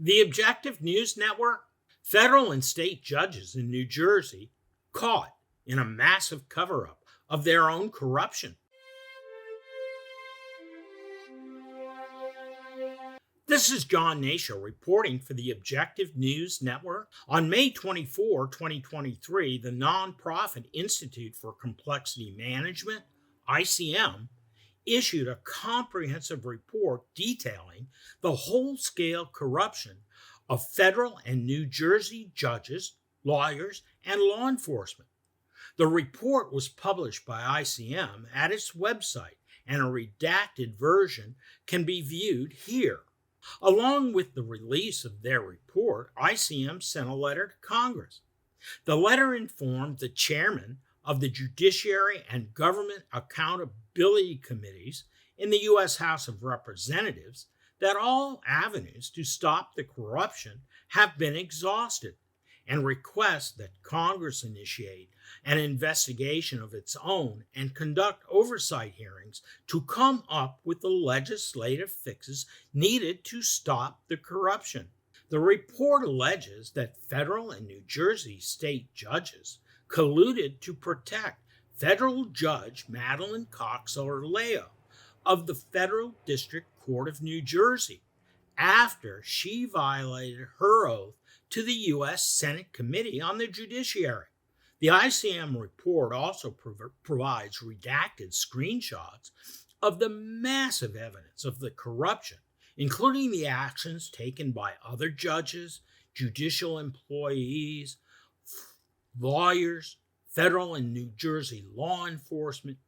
The Objective News Network, federal and state judges in New Jersey caught in a massive cover-up of their own corruption. This is John Hnatio reporting for the Objective News Network. On May 24, 2023, the nonprofit Institute for Complexity Management, ICM, issued a comprehensive report detailing the whole-scale corruption of federal and New Jersey judges, lawyers, and law enforcement. The report was published by ICM at its website, and a redacted version can be viewed here. Along with the release of their report, ICM sent a letter to Congress. The letter informed the chairman of the Judiciary and Government Accountability Committees in the U.S. House of Representatives that all avenues to stop the corruption have been exhausted, and requests that Congress initiate an investigation of its own and conduct oversight hearings to come up with the legislative fixes needed to stop the corruption. The report alleges that federal and New Jersey state judges colluded to protect federal judge Madeline Cox-Arleo of the Federal District Court of New Jersey after she violated her oath to the U.S. Senate Committee on the Judiciary. The ICM report also provides redacted screenshots of the massive evidence of the corruption, including the actions taken by other judges, judicial employees, lawyers, federal and New Jersey law enforcement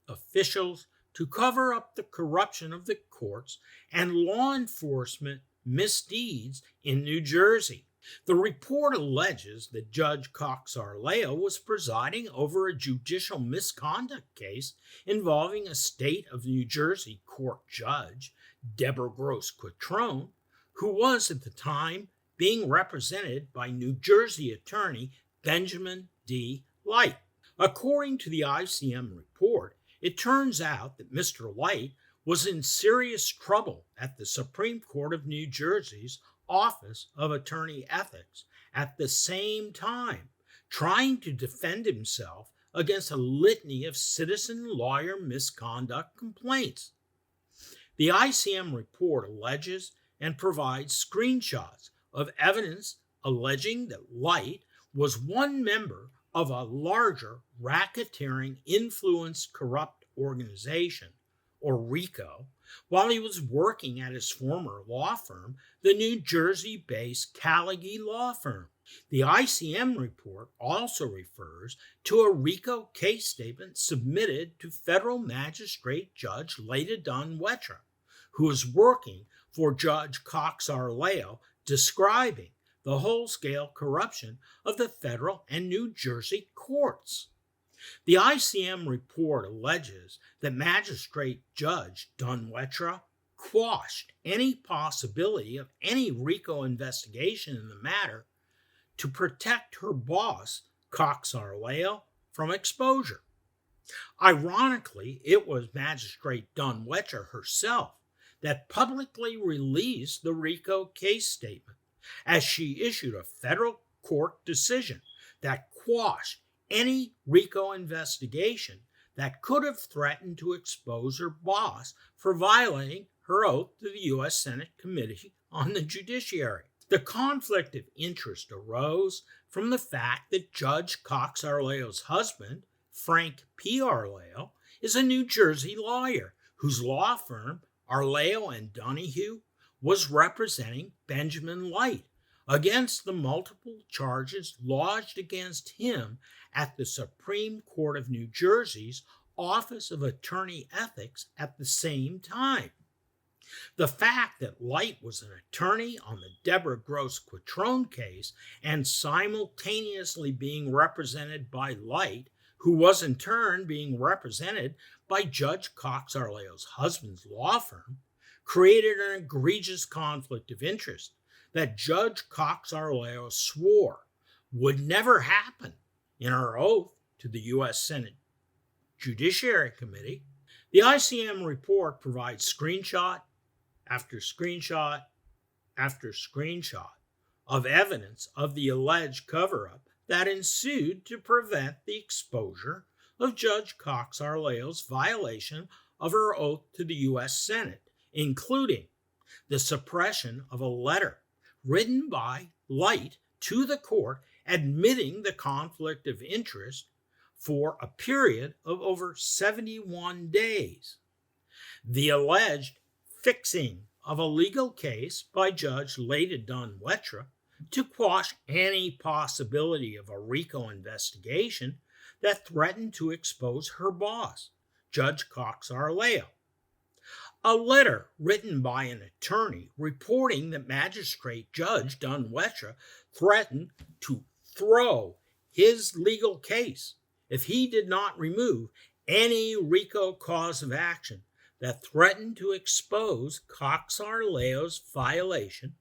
officials to cover up the corruption of the courts and law enforcement misdeeds in New Jersey. The report alleges that Judge Cox-Arleo was presiding over a judicial misconduct case involving a state of New Jersey court judge, Deborah Gross-Quattrone, who was at the time being represented by New Jersey attorney Benjamin D. Light. According to the ICM report, it turns out that Mr. Light was in serious trouble at the Supreme Court of New Jersey's Office of Attorney Ethics at the same time, trying to defend himself against a litany of citizen lawyer misconduct complaints. The ICM report alleges and provides screenshots of evidence alleging that Light was one member of a larger racketeering influence corrupt organization, or RICO, while he was working at his former law firm, the New Jersey-based Callaghy Law Firm. The ICM report also refers to a RICO case statement submitted to federal magistrate Judge Leda Dunn-Wetra, who is working for Judge Cox-Arleo, describing the whole-scale corruption of the federal and New Jersey courts. The ICM report alleges that Magistrate Judge Dunn-Wetra quashed any possibility of any RICO investigation in the matter to protect her boss, Cox-Arleo, from exposure. Ironically, it was Magistrate Dunn-Wetra herself that publicly released the RICO case statement, as she issued a federal court decision that quashed any RICO investigation that could have threatened to expose her boss for violating her oath to the U.S. Senate Committee on the Judiciary. The conflict of interest arose from the fact that Judge Cox-Arleo's husband, Frank P. Arleo, is a New Jersey lawyer whose law firm, Arleo and Donahue, was representing Benjamin Light against the multiple charges lodged against him at the Supreme Court of New Jersey's Office of Attorney Ethics at the same time. The fact that Light was an attorney on the Deborah Gross-Quattrone case and simultaneously being represented by Light, who was in turn being represented by Judge Cox-Arleo's husband's law firm, created an egregious conflict of interest that Judge Cox-Arleo swore would never happen in her oath to the U.S. Senate Judiciary Committee. The ICM report provides screenshot after screenshot after screenshot of evidence of the alleged cover-up that ensued to prevent the exposure of Judge Cox Arleo's violation of her oath to the U.S. Senate, including the suppression of a letter written by Light to the court admitting the conflict of interest for a period of over 71 days, the alleged fixing of a legal case by Judge Leda Dunn-Wetra to quash any possibility of a RICO investigation that threatened to expose her boss, Judge Cox Arleo. A letter written by an attorney reporting that Magistrate Judge Dunn-Wetra threatened to throw his legal case if he did not remove any RICO cause of action that threatened to expose Cox Arleo's violation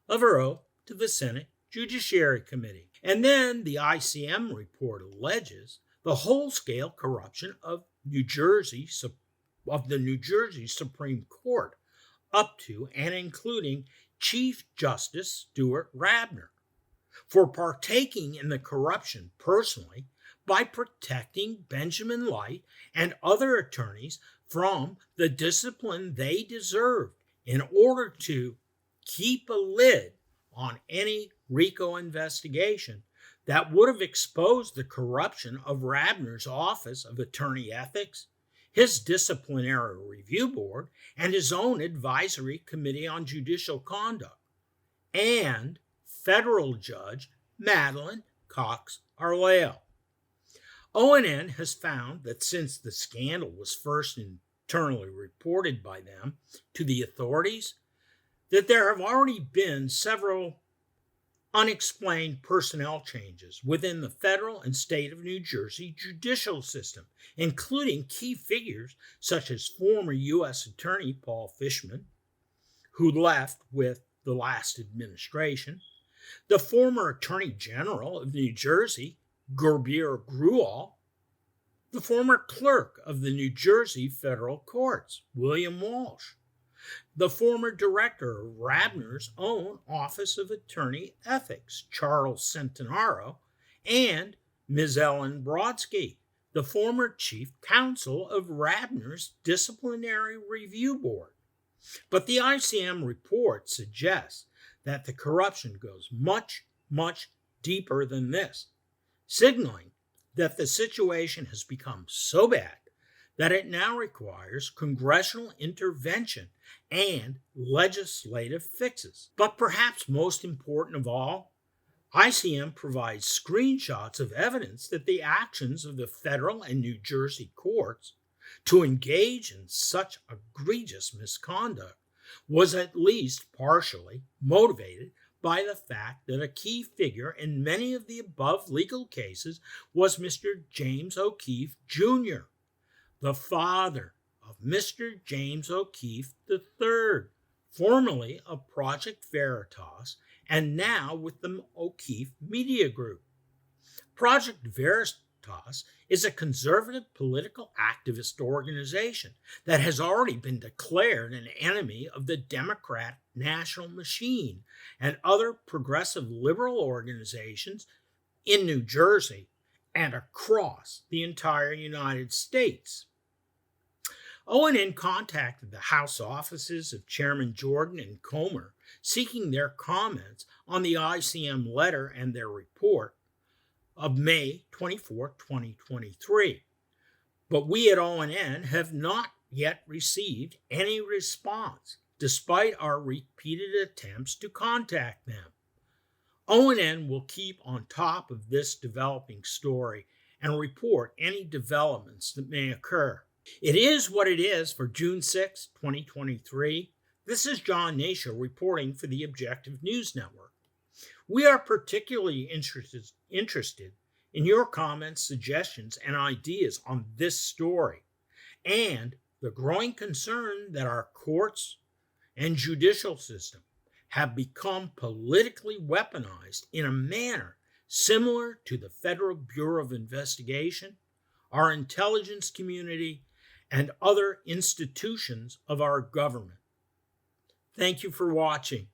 of her oath to the Senate Judiciary Committee. And then the ICM report alleges the whole-scale corruption of the New Jersey Supreme Court, up to and including Chief Justice Stuart Rabner, for partaking in the corruption personally by protecting Benjamin Light and other attorneys from the discipline they deserved in order to keep a lid on any RICO investigation that would have exposed the corruption of Rabner's Office of Attorney Ethics, his Disciplinary Review Board, and his own Advisory Committee on Judicial Conduct, and federal judge Madeline Cox Arleo. ONN has found that since the scandal was first internally reported by them to the authorities, that there have already been several unexplained personnel changes within the federal and state of New Jersey judicial system, including key figures such as former U.S. Attorney Paul Fishman, who left with the last administration, the former Attorney General of New Jersey, Gurbir Grewal, the former clerk of the New Jersey Federal Courts, William Walsh, the former director of Rabner's own Office of Attorney Ethics, Charles Centenaro, and Ms. Ellen Brodsky, the former chief counsel of Rabner's Disciplinary Review Board. But the ICM report suggests that the corruption goes much, much deeper than this, signaling that the situation has become so bad that it now requires congressional intervention and legislative fixes. But perhaps most important of all, ICM provides screenshots of evidence that the actions of the federal and New Jersey courts to engage in such egregious misconduct was at least partially motivated by the fact that a key figure in many of the above legal cases was Mr. James O'Keefe Jr., the father of Mr. James O'Keefe III, formerly of Project Veritas and now with the O'Keefe Media Group. Project Veritas is a conservative political activist organization that has already been declared an enemy of the Democrat national machine and other progressive liberal organizations in New Jersey and across the entire United States. ONN contacted the House offices of Chairman Jordan and Comer seeking their comments on the ICM letter and their report of May 24, 2023. But we at ONN have not yet received any response, despite our repeated attempts to contact them. ONN will keep on top of this developing story and report any developments that may occur. It is what it is for June 6, 2023. This is John Hnatio reporting for the Objective News Network. We are particularly interested in your comments, suggestions, and ideas on this story and the growing concern that our courts and judicial system have become politically weaponized in a manner similar to the Federal Bureau of Investigation, our intelligence community, and other institutions of our government. Thank you for watching.